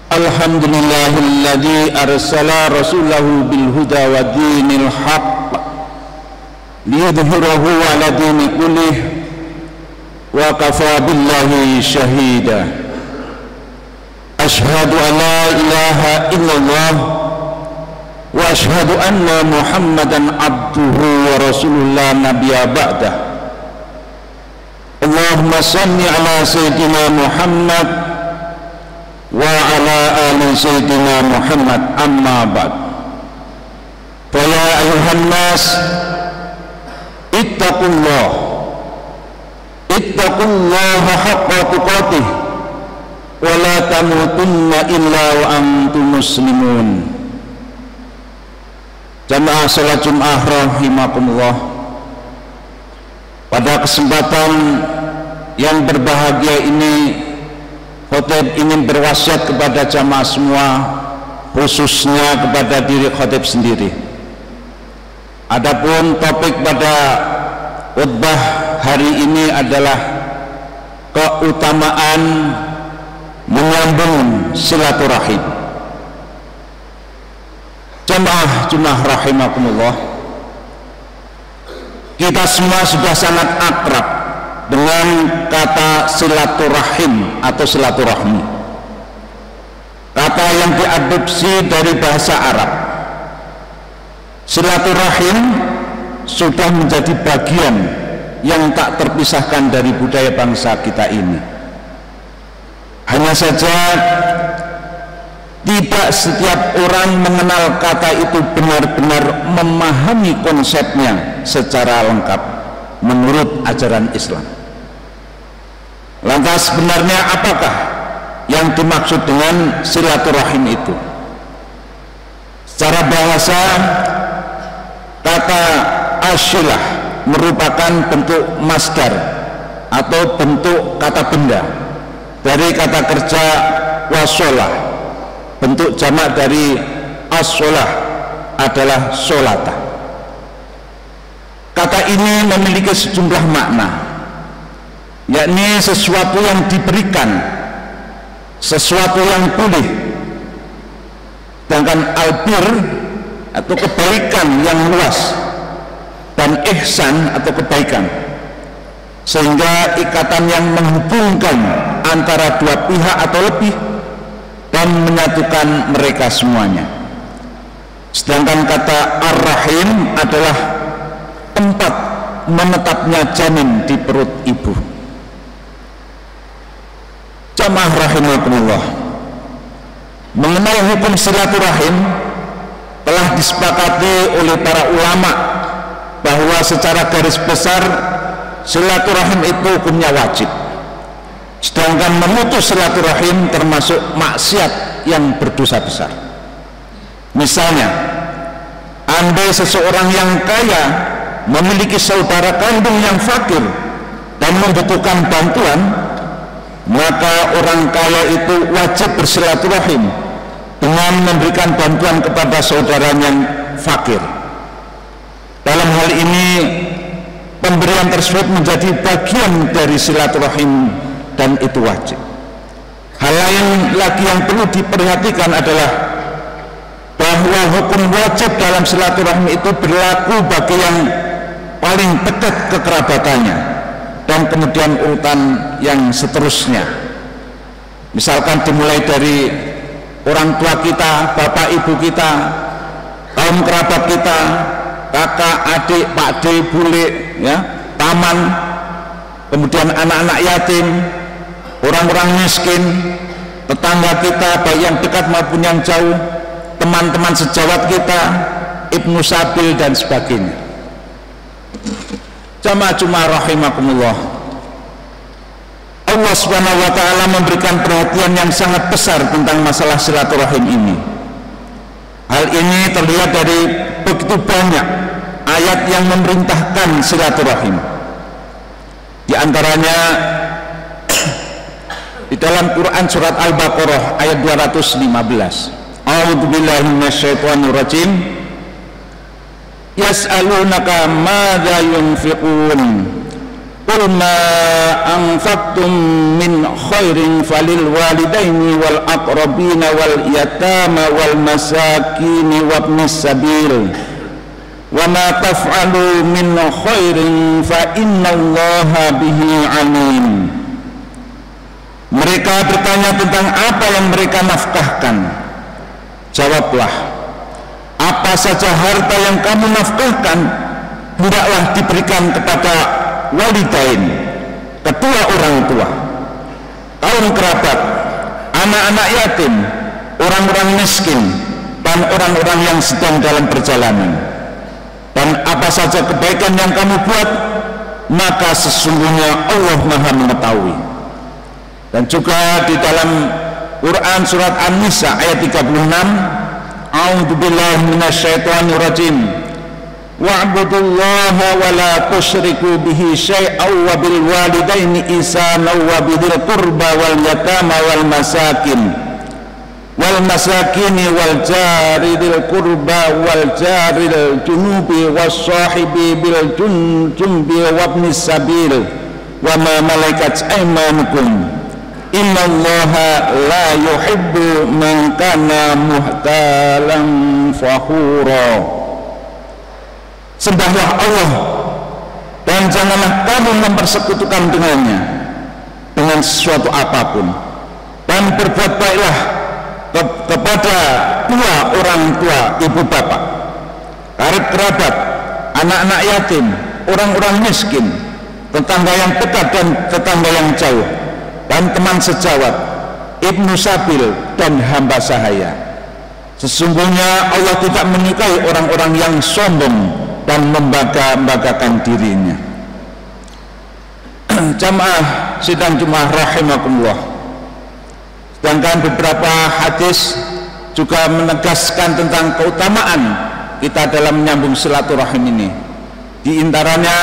Alhamdulillahilladzi arsala rasulahu bil huda wa dinil haqq liyudhhirahu 'ala dini kullih wa kafa billahi shahida. Asyhadu an la ilaha illallah wa asyhadu anna Muhammadan abduhu wa rasulullah nabiyya ba'dah. Allahumma salli ala sayyidina Muhammad wa ala ali sayyidina Muhammad, amma ba'd. Fa ya ayuhan nas ittaqullaha haqqa tuqatih wa la tamutunna illa wa antum muslimun. Jamaah salat Jumat rahimakumullah. Pada kesempatan yang berbahagia ini, khotib ingin berwasiat kepada jamaah semua, khususnya kepada diri khotib sendiri. Adapun topik pada khutbah hari ini adalah keutamaan menyambung silaturahim. Jamaah Jumat rahimakumullah, kita semua sudah sangat akrab dengan kata silaturahim atau silaturahmi, kata yang diadopsi dari bahasa Arab. Silaturahim sudah menjadi bagian yang tak terpisahkan dari budaya bangsa kita ini. Hanya saja tidak setiap orang mengenal kata itu benar-benar memahami konsepnya secara lengkap menurut ajaran Islam. Lantas sebenarnya apakah yang dimaksud dengan silaturahim itu? Secara bahasa, kata asyilah merupakan bentuk masdar atau bentuk kata benda dari kata kerja wasolah. Bentuk jamak dari as-sholah adalah sholata. Kata ini memiliki sejumlah makna, yakni sesuatu yang diberikan, sesuatu yang pulih. Sedangkan albir atau kebaikan yang luas, dan ihsan atau kebaikan, sehingga ikatan yang menghubungkan antara dua pihak atau lebih dan menyatukan mereka semuanya. Sedangkan kata ar-rahim adalah tempat menetapnya janin di perut ibu. Jamaah rahimakumullah, mengenai hukum silaturahim telah disepakati oleh para ulama bahwa secara garis besar silaturahim itu hukumnya wajib. Sedangkan memutus silaturahim termasuk maksiat yang berdosa besar. Misalnya, andai seseorang yang kaya memiliki saudara kandung yang fakir dan membutuhkan bantuan, maka orang kaya itu wajib bersilaturahim dengan memberikan bantuan kepada saudaranya yang fakir. Dalam hal ini, pemberian tersebut menjadi bagian dari silaturahim dan itu wajib. Hal lain lagi yang perlu diperhatikan adalah bahwa hukum wajib dalam silaturahim itu berlaku bagi yang paling dekat kekerabatannya dan kemudian urutan yang seterusnya. Misalkan dimulai dari orang tua kita, bapak ibu kita, kaum kerabat kita, kakak, adik, pakde, bule, ya, paman, kemudian anak-anak yatim, orang-orang miskin, tetangga kita baik yang dekat maupun yang jauh, teman-teman sejawat kita, ibnu sabil dan sebagainya. Jamaah Jumat rahimakumullah, Allah Subhanahu wa ta'ala memberikan perhatian yang sangat besar tentang masalah silaturahim ini. Hal ini terlihat dari begitu banyak ayat yang memerintahkan silaturahim. Di antaranya di dalam Quran surat Al-Baqarah ayat 215. A'udzubillahi minasyaitonir rajim. Yas'alunaka madza yunfiqun qul ma anfaqtum min khairin falil walidaini wal aqrabina wal yatama wal masakini wabnis sabil wa ma taf'alu min khairin fa innallaha bihi alim. Mereka bertanya tentang apa yang mereka nafkahkan. Jawablah, apa saja harta yang kamu nafkahkan hendaklah diberikan kepada walidain, kedua orang tua, kaum kerabat, anak-anak yatim, orang-orang miskin, dan orang-orang yang sedang dalam perjalanan. Dan apa saja kebaikan yang kamu buat, maka sesungguhnya Allah Maha mengetahui. Dan juga di dalam Quran surat An-Nisa ayat 36, A'udzubillahi minasyaitonir rajim. Wa'budullaha wa la tusyriku bihi syai'an wa bil walidaini ihsanan wa bidzil qurba wal yatama wal masakini wal jari dzil qurba wal jaril junubi was sahibi bil junbi wabnis sabil wa ma malakat aymanukum innallaha la yuhibbu man kana muhtalan fakhura. Sembahlah Allah dan janganlah kamu mempersekutukan dengannya dengan sesuatu apapun, dan berbuat baiklah kepada dua orang tua ibu bapak, karib kerabat, anak-anak yatim, orang-orang miskin, tetangga yang dekat dan tetangga yang jauh, dan teman sejawat, ibnu sabil, dan hamba sahaya. Sesungguhnya Allah tidak menyukai orang-orang yang sombong dan membangga-banggakan dirinya. Jamaah sidang Jumat rahimakumullah. Sedangkan beberapa hadis juga menegaskan tentang keutamaan kita dalam menyambung silaturahim ini. Di antaranya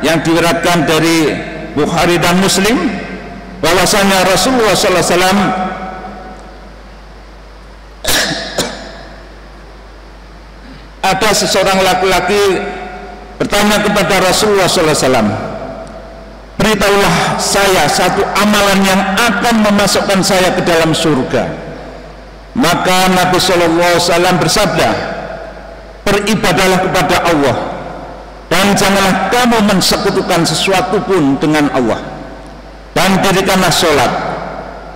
yang diriwayatkan dari Bukhari dan Muslim, bahwasanya Rasulullah SAW ada seseorang laki-laki bertanya kepada Rasulullah SAW, beritahulah saya satu amalan yang akan memasukkan saya ke dalam surga. Maka Nabi SAW bersabda, beribadahlah kepada Allah dan janganlah kamu mensekutukan sesuatu pun dengan Allah, dan dirikanlah sholat,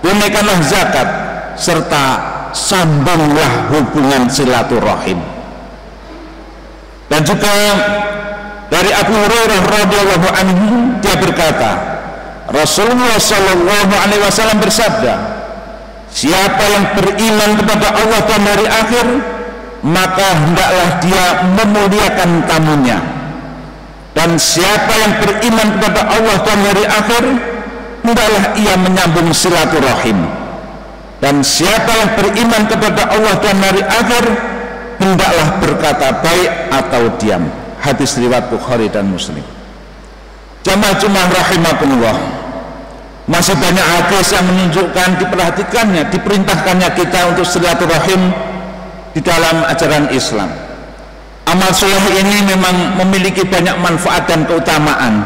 tunaikanlah zakat, serta sambunglah hubungan silaturahim. Dan juga dari Abu Hurairah radhiyallahu anhu, dia berkata, Rasulullah sallallahu alaihi wasallam bersabda, siapa yang beriman kepada Allah dan hari akhir, maka hendaklah dia memuliakan tamunya. Dan siapa yang beriman kepada Allah dan hari akhir, hendaklah ia menyambung silaturahim. Dan siapa yang beriman kepada Allah dan hari akhir, hendaklah berkata baik atau diam. Hadis riwayat Bukhari dan Muslim. Jamaah rahimakumullah, masih banyak hadis yang menunjukkan diperhatikannya, diperintahkannya kita untuk silaturahim di dalam ajaran Islam. Amal soleh ini memang memiliki banyak manfaat dan keutamaan.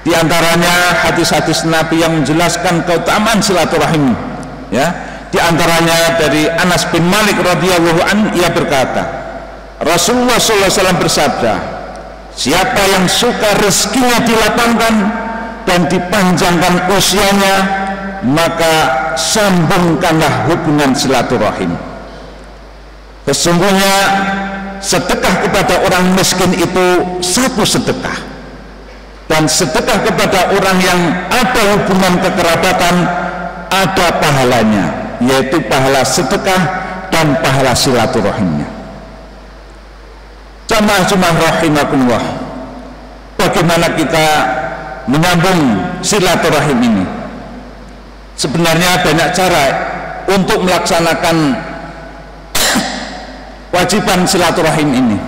Di antaranya hadis-hadis Nabi yang menjelaskan keutamaan silaturahim, ya. Di antaranya dari Anas bin Malik radhiyallahu anhu, ia berkata, Rasulullah SAW bersabda, siapa yang suka rezekinya dilapangkan dan dipanjangkan usianya, maka sambungkanlah hubungan silaturahim. Sesungguhnya sedekah kepada orang miskin itu satu sedekah, dan sedekah kepada orang yang ada hubungan kekerabatan ada pahalanya, yaitu pahala sedekah dan pahala silaturahimnya. Jamaah rahimakumullah, bagaimana kita menyambung silaturahim ini? Sebenarnya banyak cara untuk melaksanakan kewajiban silaturahim ini.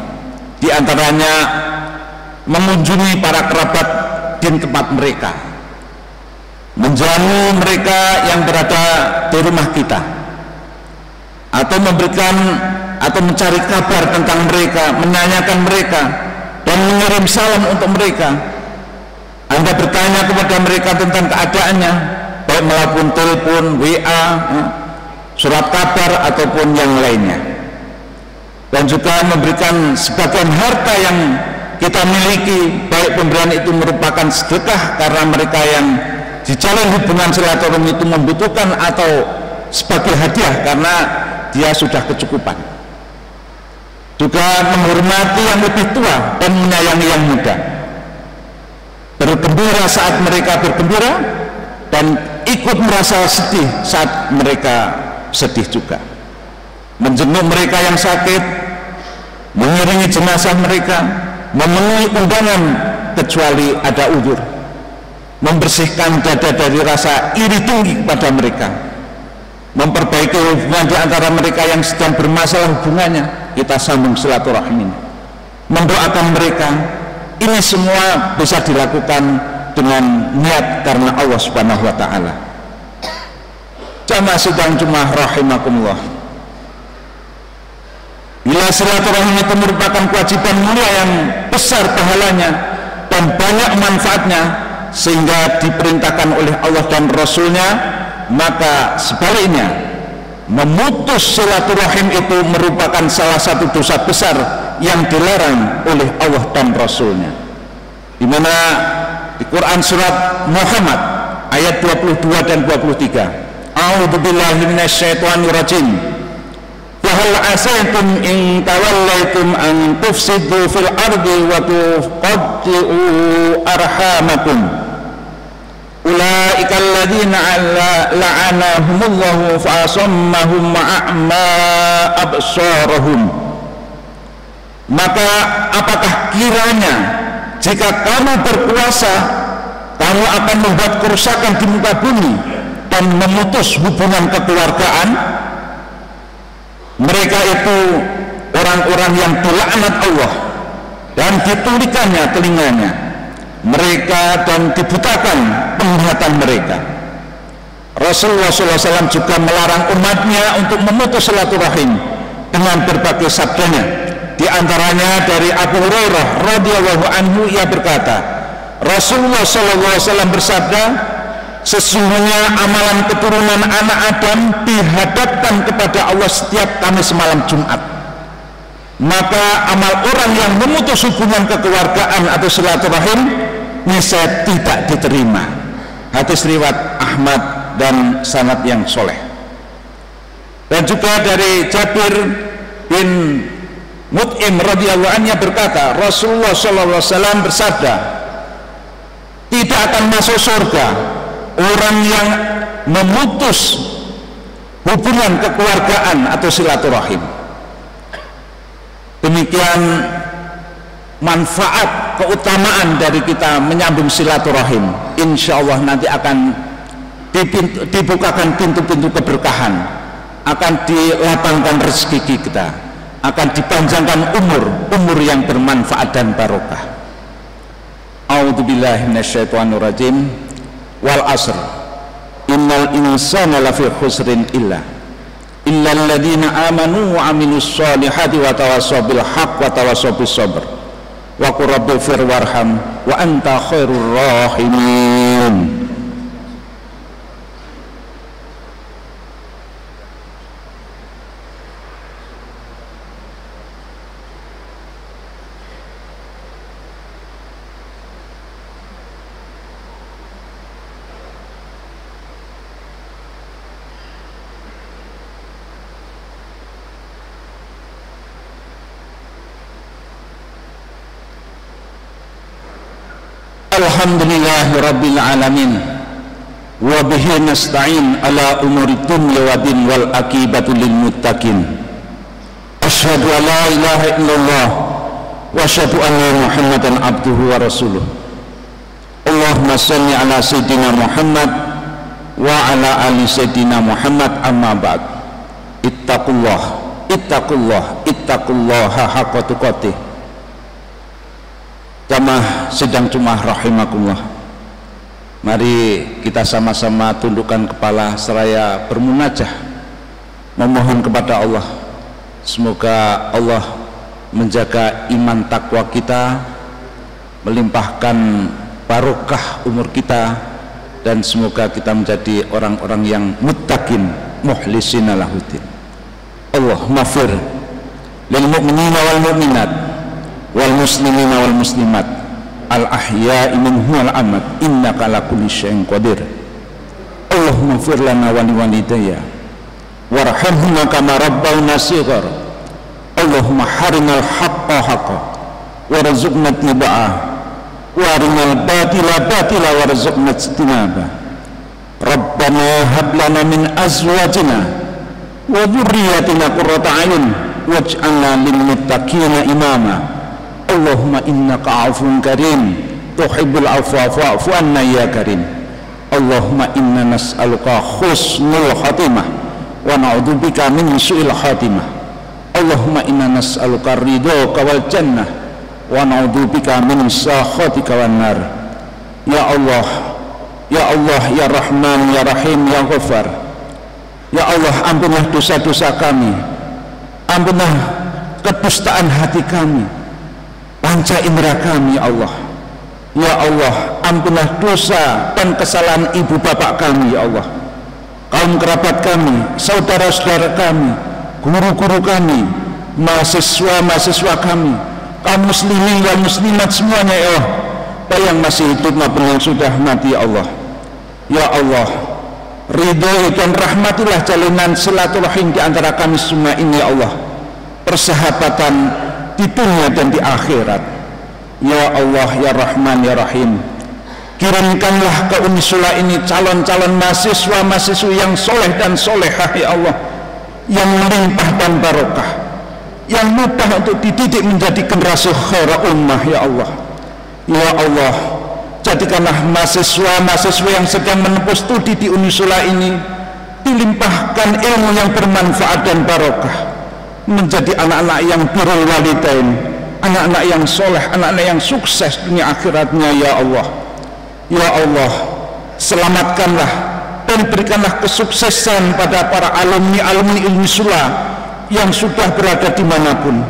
Di antaranya mengunjungi para kerabat di tempat mereka, menjamu mereka yang berada di rumah kita, atau memberikan atau mencari kabar tentang mereka, menanyakan mereka, dan mengirim salam untuk mereka. Anda bertanya kepada mereka tentang keadaannya, baik melalui telepon, WA, surat kabar ataupun yang lainnya. Dan juga memberikan sebagian harta yang kita miliki, baik pemberian itu merupakan sedekah karena mereka yang dijalin hubungan silaturahmi itu membutuhkan, atau sebagai hadiah karena dia sudah kecukupan. Juga menghormati yang lebih tua dan menyayangi yang muda, bergembira saat mereka bergembira dan ikut merasa sedih saat mereka sedih juga, menjenguk mereka yang sakit, mengiringi jenazah mereka, memenuhi undangan kecuali ada uzur, membersihkan dada dari rasa iri tinggi kepada mereka, memperbaiki hubungan di antara mereka yang sedang bermasalah hubungannya, kita sambung silaturahmi, mendoakan mereka. Ini semua bisa dilakukan dengan niat karena Allah Subhanahu wa ta'ala. Jamaah sidang Jumat rahimakumullah, bila silaturahmi itu merupakan kewajiban mulia yang besar pahalanya dan banyak manfaatnya sehingga diperintahkan oleh Allah dan Rasulnya, maka sebaliknya memutus silaturahim itu merupakan salah satu dosa besar yang dilarang oleh Allah dan Rasulnya, di mana di Quran surat Muhammad ayat 22 dan 23, A'udzubillahi minasyaitonirrajim, wa hal asaitum in tawallaitum an tufsidu fil ardi wa tuqatti'u arhamakum ulaika alladzina la'anahumullahu fa'asammahum ma'a'ma absarahum. Maka apakah kiranya jika kamu berkuasa, kamu akan membuat kerusakan di muka bumi dan memutus hubungan kekeluargaan? Mereka itu orang-orang yang dilaknat Allah dan ditulikannya telinganya mereka dan dibutakan penglihatan mereka. Rasulullah SAW juga melarang umatnya untuk memutus silaturahim dengan berbagai sabdanya. Di antaranya dari Abu Hurairah radhiyallahu anhu, ia berkata, Rasulullah SAW bersabda, sesungguhnya amalan keturunan anak Adam dihadapkan kepada Allah setiap Kamis malam Jumat. Maka amal orang yang memutus hubungan kekeluargaan atau silaturahim niscaya tidak diterima. Hadis riwayat Ahmad dan sanad yang soleh. Dan juga dari Jabir bin Mut'im radhiyallahu anhu berkata, Rasulullah SAW bersabda, tidak akan masuk surga orang yang memutus hubungan kekeluargaan atau silaturahim. Demikian manfaat keutamaan dari kita menyambung silaturahim. Insya Allah nanti akan dibukakan pintu-pintu keberkahan, akan dilapangkan rezeki kita, akan dipanjangkan umur yang bermanfaat dan barokah. A'udzubillahi minasyaitonirrajim. Wal asr innal insana lafi khusrin illal ladzina amanu wa amilus solihati wa tawassaw bil haqq wa tawassaw bis sabr wa qur rabbighfir warham wa anta khairur rahimin. Alhamdulillahi rabbil alamin wa bihi nasta'in ala umuri dunya wa din wal akibatu lil muttaqin. Asyhadu an la ilaha illallah wa asyhadu anna Muhammadan abduhu wa rasuluh. Allahumma shalli ala sayyidina Muhammad wa ala ali sayyidina Muhammad, amma ba'd. Ittaqullaha haqqa tuqatih. Jamaah sidang Jumat rahimakumullah, mari kita sama-sama tundukkan kepala seraya bermunajah memohon kepada Allah, semoga Allah menjaga iman takwa kita, melimpahkan barokah umur kita, dan semoga kita menjadi orang-orang yang muttaqin muhlisina lahuddin. Allahumma fir lil mu'minina wal mu'minat wal muslimina wal muslimat al ahya'i minhum wal amwat innaka ala kulli syai'in qadir. Allahumma fir lana wa liwalidayya warhamhuma kama rabbawna shighar. Allahumma harinal haqqa haqqan warzuqna ittiba'ah warinal batila batila warzuqna ijtinabah. Rabbana hab lana min azwajina wa dhurriyyatina qurrata a'yun waj'alna lil muttaqina imama. Allahumma innaka 'afuwun karim tuhibbul 'afwa fa'fu 'anna ya karim. Allahumma inna nas'aluka husnul khatimah wa na'udzubika min su'il khatimah. Allahumma inna nas'aluka ridhaka wal jannah wa na'udzubika min sakhatika wan nar. Ya Allah, ya Allah, ya Rahman, ya Rahim, ya Ghaffar. Ya Allah, ampunlah dosa-dosa kami, ampunlah kedustaan hati kami, panca indera kami. Ya Allah, ya Allah, ampunlah dosa dan kesalahan ibu bapak kami. Ya Allah, kaum kerabat kami, saudara-saudara kami, guru-guru kami, mahasiswa-mahasiswa kami, kaum muslimin dan muslimat semuanya. Ya Allah, baik yang masih hidup maupun yang sudah mati. Ya Allah, ya Allah, ridho dan rahmatilah jalinan silaturahim di antara kami semua ini. Ya Allah, persahabatan di dunia dan di akhirat. Ya Allah, ya Rahman, ya Rahim, kirimkanlah ke Unisula ini calon-calon mahasiswa-mahasiswi yang soleh dan solehah. Ya Allah, yang melimpah dan barokah, yang mudah untuk dididik menjadi generasi khairah ummah. Ya Allah, ya Allah, jadikanlah mahasiswa-mahasiswa yang sedang menempuh studi di Unisula ini dilimpahkan ilmu yang bermanfaat dan barokah, menjadi anak-anak yang birrul walidain, anak-anak yang soleh, anak-anak yang sukses dunia akhiratnya. Ya Allah, ya Allah, selamatkanlah dan berikanlah kesuksesan pada para alumni-alumni Unisula yang sudah berada dimanapun.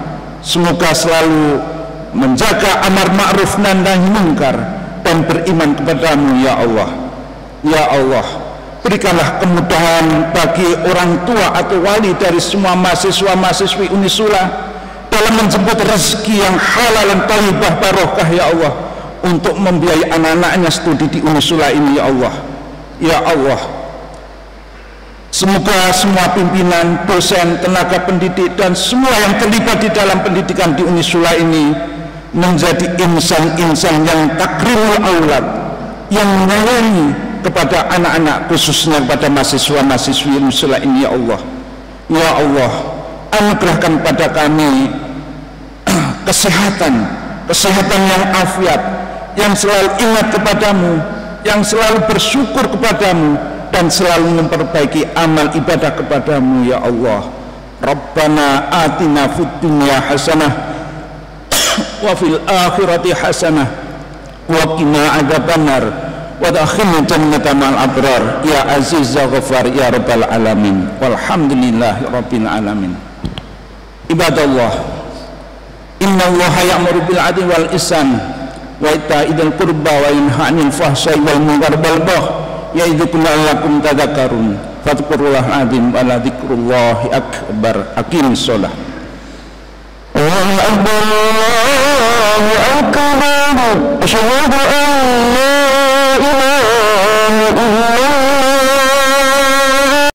Semoga selalu menjaga amar ma'ruf nahi munkar dan beriman kepadamu. Ya Allah, ya Allah, berikanlah kemudahan bagi orang tua atau wali dari semua mahasiswa-mahasiswi Unisula dalam menjemput rezeki yang halal dan thayyibah barokah. Ya Allah, untuk membiayai anak-anaknya studi di Unisula ini. Ya Allah, ya Allah, semoga semua pimpinan, dosen, tenaga pendidik dan semua yang terlibat di dalam pendidikan di Unisula ini menjadi insan-insan yang takrimul aulad, yang menyayangi kepada anak-anak, khususnya kepada mahasiswa-mahasiswi Unisula ini. Ya Allah, ya Allah, anugerahkan pada kami kesehatan yang afiat, yang selalu ingat kepadamu, yang selalu bersyukur kepadamu, dan selalu memperbaiki amal ibadah kepadamu. Ya Allah, Rabbana atina fid dunya hasanah wa fil akhirati hasanah wa qina adzabannar wa adkhilna jannata ma'al abrar ya aziz ya ghafar ya rabbal alamin walhamdulillahi rabbil alamin. Ibadallah, innallaha ya'muru bil 'adli wal ihsan wa ita'i dzil qurba wa yanha 'anil fahsya'i wal munkar wal baghi ya'idzukum la'allakum tadhakkarun. Fadhkurullaha 'azim wa la dzikrullahi akbar. Aqimis shalah. Allahu akbar. Asyhadu an la